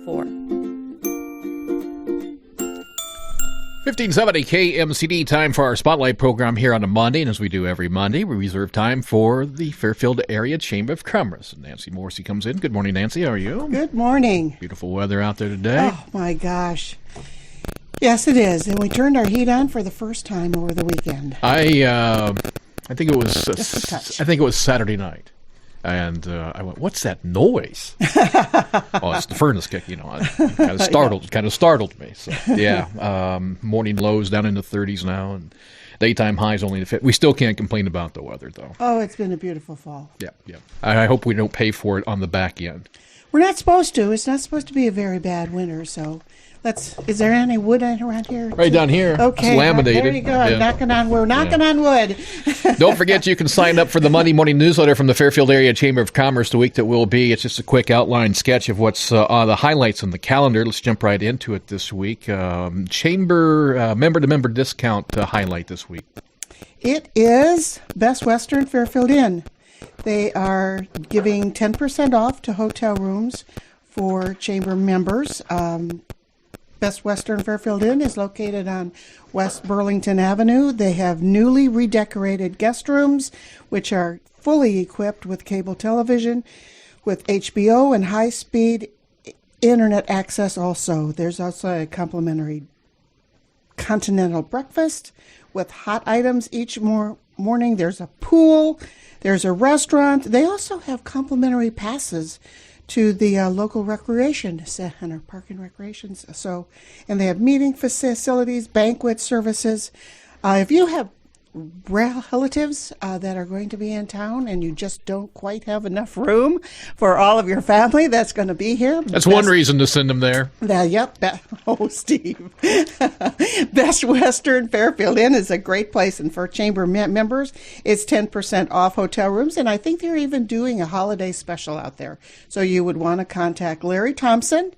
1570 KMCD, time for our Spotlight program here on a Monday. And as we do every Monday, we reserve time for the Fairfield Area Chamber of Commerce. Nancy Morrissey comes in. Good morning, Nancy. How are you? Good morning. Beautiful weather out there today. Oh, my gosh. Yes, it is. And we turned our heat on for the first time over the weekend. I think it was Just a touch. I think it was Saturday night. And I went, "What's that noise?" Oh, it's the furnace kicking on. Kind of startled me. So yeah, morning lows down in the 30s now, and daytime highs only in the 50s. We still can't complain about the weather, though. Oh, it's been a beautiful fall. Yeah. I hope we don't pay for it on the back end. We're not supposed to. It's not supposed to be a very bad winter, so is there any wood around here? Right down here. Okay. It's laminated. There you go. Yeah. We're knocking on wood. Don't forget you can sign up for the Monday morning newsletter from the Fairfield Area Chamber of Commerce the week that will be. It's just a quick outline sketch of what's the highlights on the calendar. Let's jump right into it this week. Chamber member-to-member discount highlight this week. It is Best Western Fairfield Inn. They are giving 10% off to hotel rooms for chamber members. Best Western Fairfield Inn is located on West Burlington Avenue. They have newly redecorated guest rooms, which are fully equipped with cable television, with HBO and high-speed internet access also. There's also a complimentary continental breakfast with hot items each morning. There's a pool. There's a restaurant. They also have complimentary passes to the local recreation center, park and recreations. And they have meeting facilities, banquet services. If you have relatives that are going to be in town and you just don't quite have enough room for all of your family that's going to be here. That's one reason to send them there. Steve. Best Western Fairfield Inn is a great place, and for chamber members, it's 10% off hotel rooms, and I think they're even doing a holiday special out there. So you would want to contact Larry Thompson,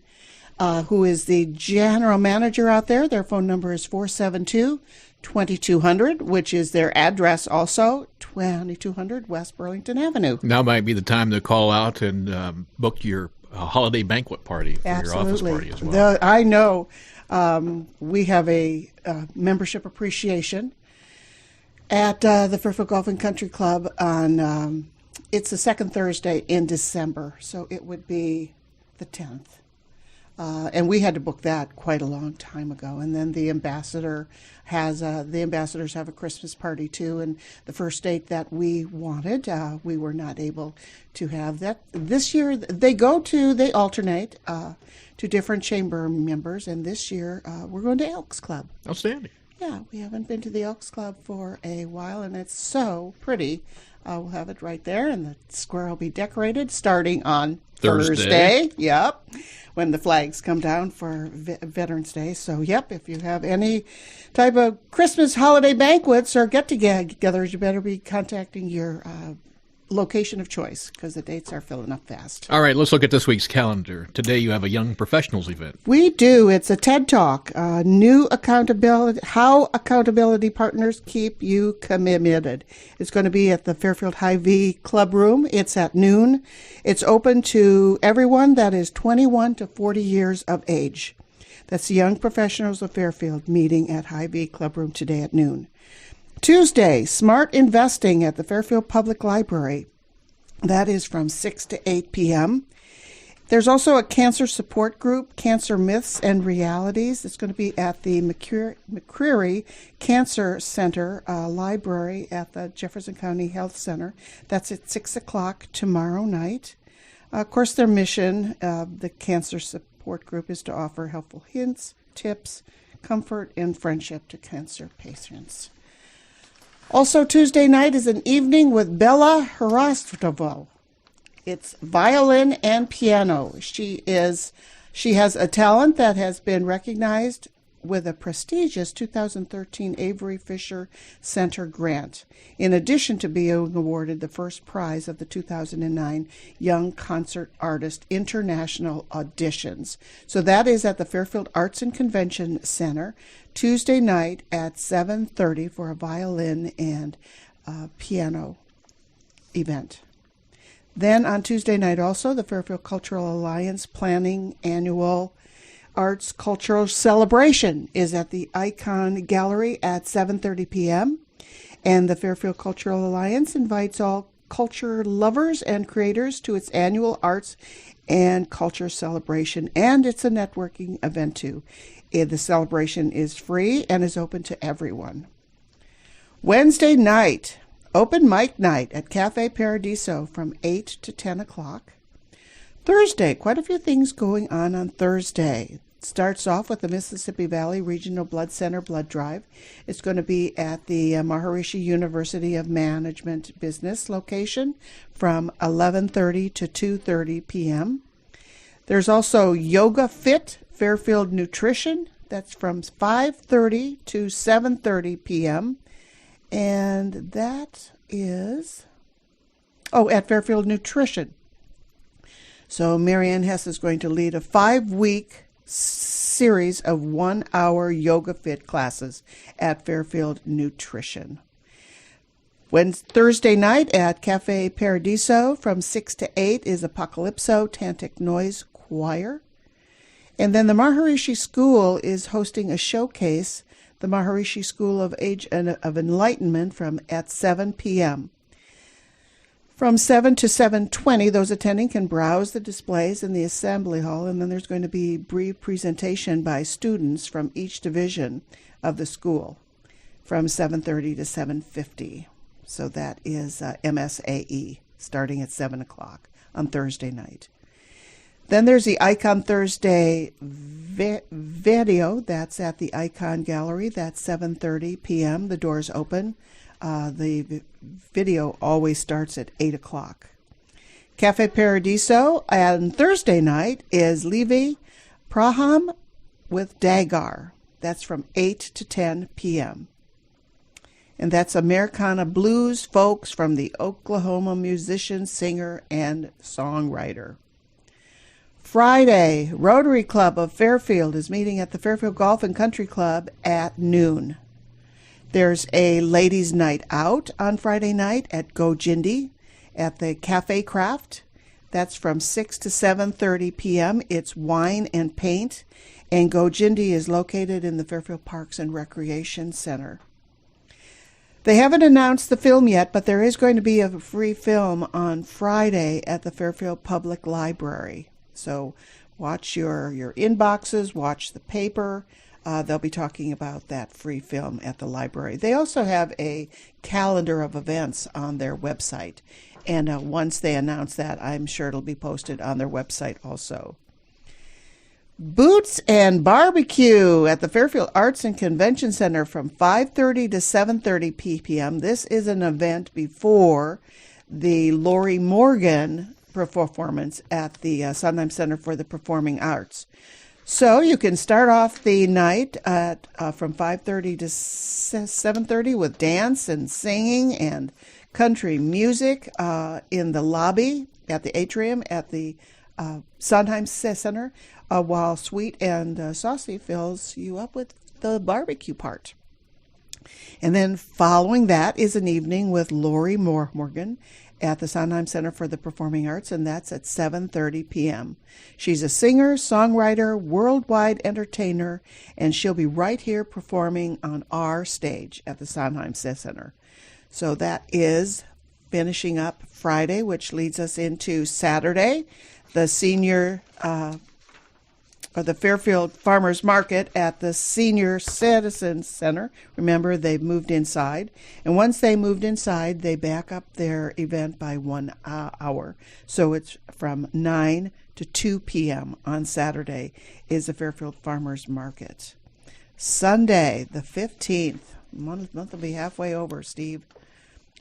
who is the general manager out there. Their phone number is 472-2200, which is their address also, 2200 West Burlington Avenue. Now might be the time to call out and book your holiday banquet party for your office party as well. I know we have a membership appreciation at the Fairfield Golf and Country Club on, it's the second Thursday in December, so it would be the 10th. And we had to book that quite a long time ago. And then the ambassadors have a Christmas party too. And the first date that we wanted, we were not able to have that. This year they alternate to different chamber members. And this year we're going to Elks Club. Outstanding. Yeah, we haven't been to the Elks Club for a while, and it's so pretty. We'll have it right there, and the square will be decorated starting on Thursday. Yep, when the flags come down for Veterans Day. So, yep, if you have any type of Christmas holiday banquets or get-togethers, you better be contacting your location of choice, because the dates are filling up fast. All right, let's look at this week's calendar. Today you have a Young Professionals event. We do. It's a TED Talk, new accountability, how accountability partners keep you committed. It's going to be at the Fairfield Hy-Vee Club Room. It's at noon. It's open to everyone that is 21 to 40 years of age. That's the Young Professionals of Fairfield meeting at Hy-Vee Club Room today at noon. Tuesday, Smart Investing at the Fairfield Public Library. That is from 6 to 8 p.m. There's also a cancer support group, Cancer Myths and Realities. It's going to be at the McCreary Cancer Center Library at the Jefferson County Health Center. That's at 6 o'clock tomorrow night. Of course, their mission, the cancer support group, is to offer helpful hints, tips, comfort, and friendship to cancer patients. Also, Tuesday night is an evening with Bella Harastovo. It's violin and piano. She has a talent that has been recognized with a prestigious 2013 Avery Fisher Center grant, in addition to being awarded the first prize of the 2009 Young Concert Artist International Auditions. So that is at the Fairfield Arts and Convention Center, Tuesday night at 7:30 for a violin and piano event. Then on Tuesday night also, the Fairfield Cultural Alliance planning annual Arts Cultural Celebration is at the Icon Gallery at 7:30 p.m. And the Fairfield Cultural Alliance invites all culture lovers and creators to its annual arts and culture celebration. And it's a networking event too. The celebration is free and is open to everyone. Wednesday night, open mic night at Cafe Paradiso from 8 to 10 o'clock. Thursday, quite a few things going on Thursday. It starts off with the Mississippi Valley Regional Blood Center Blood Drive. It's going to be at the Maharishi University of Management Business location from 11:30 to 2:30 p.m. There's also Yoga Fit Fairfield Nutrition. That's from 5:30 to 7:30 p.m. And that is, at Fairfield Nutrition. So Marianne Hess is going to lead a 5-week series of 1-hour Yoga Fit classes at Fairfield Nutrition. Thursday night at Cafe Paradiso from 6 to 8 is Apocalypso Tantic Noise Choir. And then the Maharishi School is hosting a showcase, the Maharishi School of Age and of Enlightenment, at 7 p.m. From 7 to 7:20, those attending can browse the displays in the assembly hall, and then there's going to be a brief presentation by students from each division of the school from 7:30 to 7:50. So that is MSAE, starting at 7 o'clock on Thursday night. Then there's the Icon Thursday video. That's at the Icon Gallery. That's 7:30 p.m. The doors open. The video always starts at 8 o'clock. Cafe Paradiso on Thursday night is Levi Praham with Dagar. That's from 8 to 10 p.m. And that's Americana Blues folks from the Oklahoma musician, singer, and songwriter. Friday, Rotary Club of Fairfield is meeting at the Fairfield Golf and Country Club at noon. There's a ladies' night out on Friday night at Go Jindy at the Cafe Craft. That's from 6 to 7:30 p.m. It's wine and paint, and Go Jindy is located in the Fairfield Parks and Recreation Center. They haven't announced the film yet, but there is going to be a free film on Friday at the Fairfield Public Library. So watch your inboxes, watch the paper. They'll be talking about that free film at the library. They also have a calendar of events on their website. And once they announce that, I'm sure it'll be posted on their website also. Boots and Barbecue at the Fairfield Arts and Convention Center from 5:30 to 7:30 p.m. This is an event before the Lori Morgan performance at the Sondheim Center for the Performing Arts. So you can start off the night at from 5:30 to 7:30 with dance and singing and country music in the lobby at the atrium at the Sondheim Center, while Sweet and Saucy fills you up with the barbecue part. And then following that is an evening with Lori Morgan at the Sondheim Center for the Performing Arts, and that's at 7:30 p.m. She's a singer, songwriter, worldwide entertainer, and she'll be right here performing on our stage at the Sondheim Center. So that is finishing up Friday, which leads us into Saturday, the senior or the Fairfield Farmers Market at the Senior Citizens Center. Remember, they've moved inside. And once they moved inside, they back up their event by 1 hour. So it's from 9 to 2 p.m. on Saturday is the Fairfield Farmers Market. Sunday, the 15th. Month will be halfway over, Steve.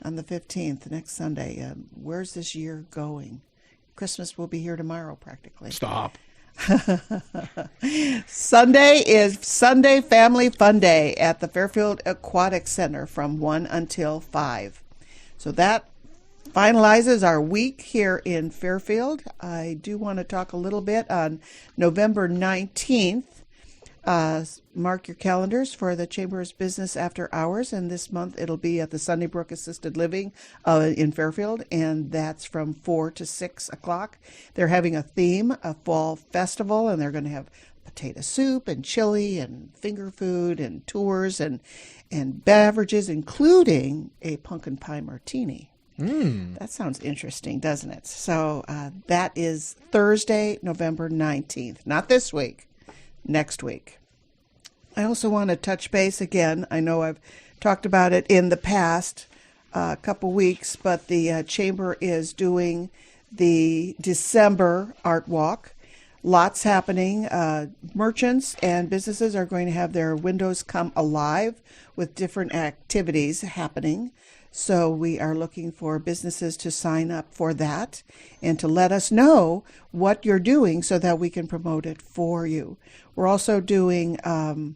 On the 15th, next Sunday. Where's this year going? Christmas will be here tomorrow, practically. Stop. Sunday is Sunday Family Fun Day at the Fairfield Aquatic Center from 1 until 5. So that finalizes our week here in Fairfield. I do want to talk a little bit on November 19th. Mark your calendars for the Chamber's Business After Hours, and this month it'll be at the Sunnybrook Assisted Living in Fairfield, and that's from 4 to 6 o'clock. They're having a theme, a fall festival, and they're going to have potato soup and chili and finger food and tours and beverages, including a pumpkin pie martini. That sounds interesting, doesn't it? So that is Thursday, November 19th. Not this week, next week. I also want to touch base again. I know I've talked about it in the past couple weeks, but the Chamber is doing the December Art Walk. Lots happening. Merchants and businesses are going to have their windows come alive with different activities happening. So we are looking for businesses to sign up for that and to let us know what you're doing so that we can promote it for you. We're also doing a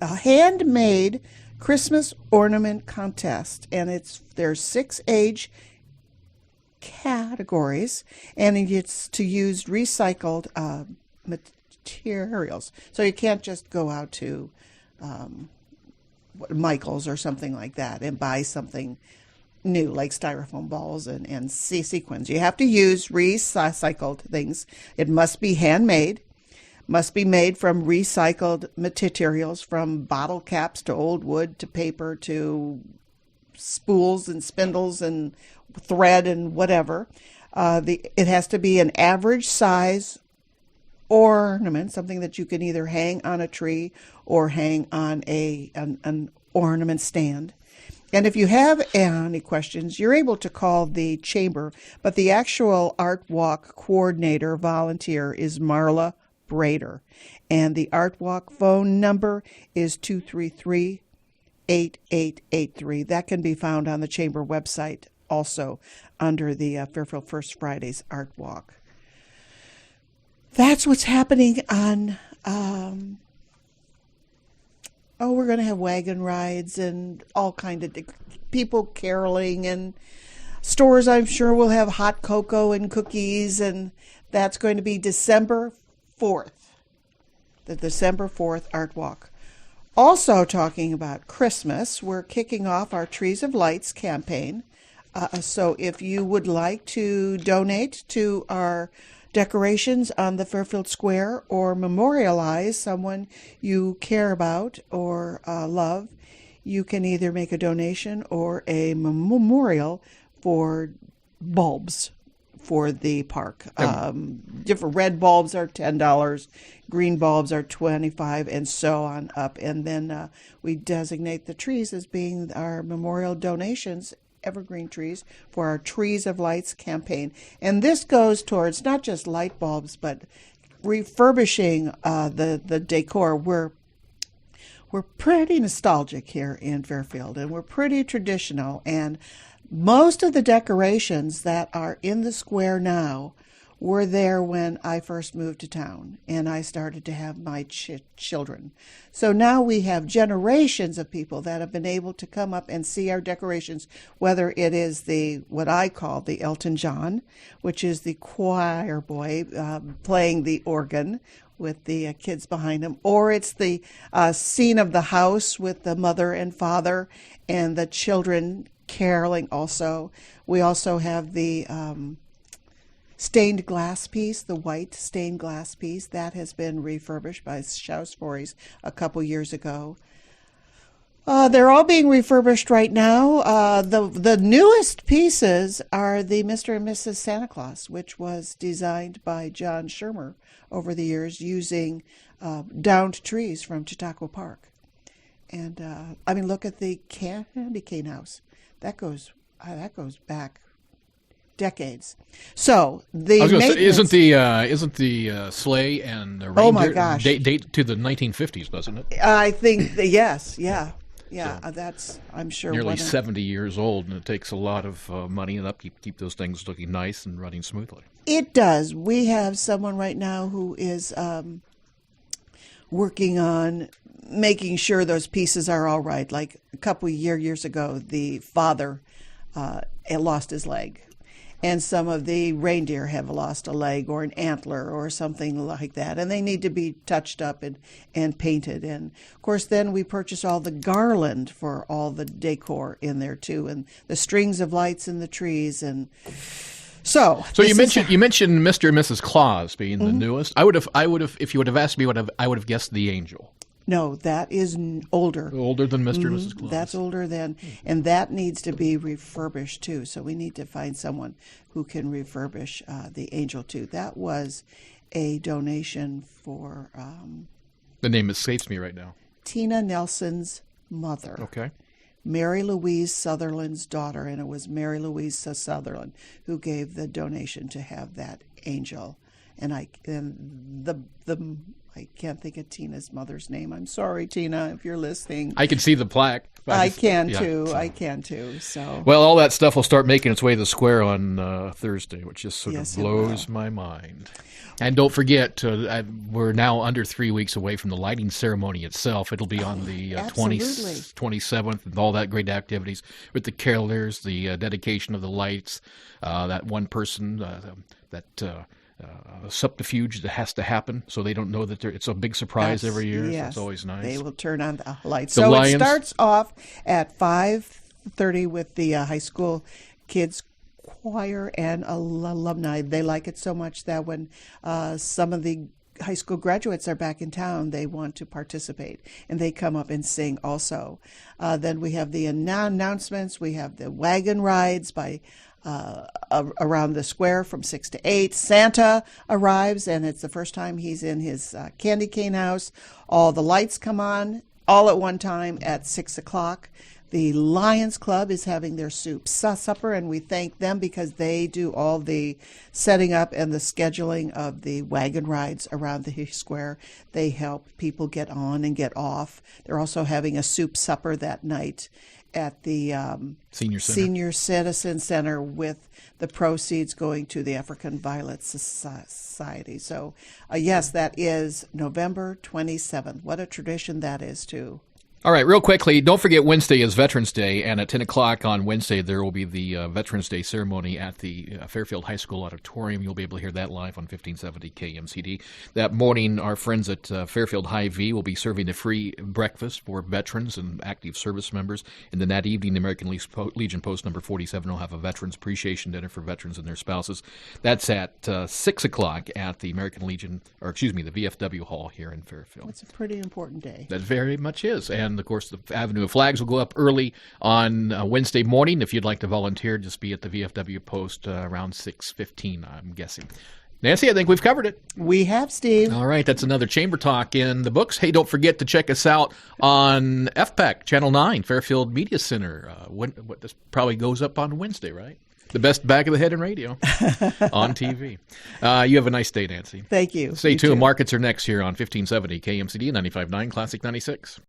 handmade Christmas ornament contest, and there's 6 age categories, and it's to use recycled materials. So you can't just go out to Michael's or something like that and buy something new like styrofoam balls and sequins. You have to use recycled things. It must be handmade, must be made from recycled materials, from bottle caps to old wood to paper to spools and spindles and thread and whatever. It has to be an average size ornament, something that you can either hang on a tree or hang on an ornament stand. And if you have any questions, you're able to call the Chamber, but the actual Art Walk coordinator volunteer is Marla Brader, and the Art Walk phone number is 233-8883. That can be found on the Chamber website also under the Fairfield First Fridays Art Walk. That's what's happening on, we're going to have wagon rides and all kind of people caroling, and stores I'm sure will have hot cocoa and cookies, and that's going to be December 4th, the December 4th Art Walk. Also talking about Christmas, we're kicking off our Trees of Lights campaign. So if you would like to donate to our decorations on the Fairfield Square or memorialize someone you care about or love, you can either make a donation or a memorial for bulbs for the park. Different red bulbs are $10, green bulbs are $25, and so on up. And then we designate the trees as being our memorial donations, evergreen trees, for our Trees of Lights campaign. And this goes towards not just light bulbs, but refurbishing the decor. We're pretty nostalgic here in Fairfield, and we're pretty traditional, and most of the decorations that are in the square now were there when I first moved to town and I started to have my children. So now we have generations of people that have been able to come up and see our decorations, whether it is what I call the Elton John, which is the choir boy playing the organ with the kids behind him, or it's the scene of the house with the mother and father and the children caroling also. We also have the stained glass piece, the white stained glass piece, that has been refurbished by Schausfories a couple years ago. They're all being refurbished right now. The newest pieces are the Mr. and Mrs. Santa Claus, which was designed by John Shermer over the years using downed trees from Chautauqua Park. And look at the candy cane house. That goes back decades. So the I was gonna say, isn't the sleigh and the reindeer, oh my gosh, date to the 1950s, doesn't it? I think yes, yeah. So that's, I'm sure, nearly 70 years old, and it takes a lot of money and upkeep to keep those things looking nice and running smoothly. It does. We have someone right now who is working on making sure those pieces are all right. Like a couple years ago, the father lost his leg, And some of the reindeer have lost a leg or an antler or something like that, and they need to be touched up and painted. And of course, then we purchase all the garland for all the decor in there too, and the strings of lights in the trees. And so you mentioned Mr. and Mrs. Claus being the newest. I would have if you would have asked me, I would have guessed the Angel. No, that is older. Older than Mr. and Mrs. Claus. That's older than, and that needs to be refurbished too. So we need to find someone who can refurbish the Angel too. That was a donation for The name escapes me right now. Tina Nelson's mother. Okay. Mary Louise Sutherland's daughter, and it was Mary Louise Sutherland who gave the donation to have that angel. And I can't think of Tina's mother's name. I'm sorry, Tina, if you're listening. I can see the plaque. I can too. So well, all that stuff will start making its way to the square on Thursday, which just sort Yes, of it blows my mind. And don't forget, we're now under 3 weeks away from the lighting ceremony itself. It'll be on the 27th, and all that great activities with the carolers, the dedication of the lights, that one person, subterfuge that has to happen, so they don't know that it's a big surprise every year. Yes, so it's always nice. They will turn on the lights. The so Lions. It starts off at 5:30 with the high school kids choir and alumni. They like it so much that when some of the high school graduates are back in town, they want to participate, and they come up and sing also. Then we have the announcements. We have the wagon rides by around the square from 6 to 8. Santa arrives, and it's the first time he's in his candy cane house. All the lights come on all at one time at 6 o'clock. The Lions Club is having their soup supper, and we thank them because they do all the setting up and the scheduling of the wagon rides around the square. They help people get on and get off. They're also having a soup supper that night at the Senior Citizen Center, with the proceeds going to the African Violet Society. So, yes, that is November 27th. What a tradition that is, too. All right, real quickly, don't forget Wednesday is Veterans Day, and at 10 o'clock on Wednesday there will be the Veterans Day ceremony at the Fairfield High School Auditorium. You'll be able to hear that live on 1570 KMCD. That morning, our friends at Fairfield Hy-Vee will be serving a free breakfast for veterans and active service members. And then that evening, the American Legion Post number 47 will have a Veterans Appreciation Dinner for veterans and their spouses. That's at 6 o'clock at the the VFW Hall here in Fairfield. It's a pretty important day. That very much is. And, of course, the Avenue of Flags will go up early on Wednesday morning. If you'd like to volunteer, just be at the VFW post around 6:15, I'm guessing. Nancy, I think we've covered it. We have, Steve. All right, that's another Chamber Talk in the books. Hey, don't forget to check us out on FPAC, Channel 9, Fairfield Media Center. This probably goes up on Wednesday, right? The best back of the head in radio on TV. You have a nice day, Nancy. Thank you. Stay You tuned. too. Markets are next here on 1570 KMCD 95.9 Classic 96.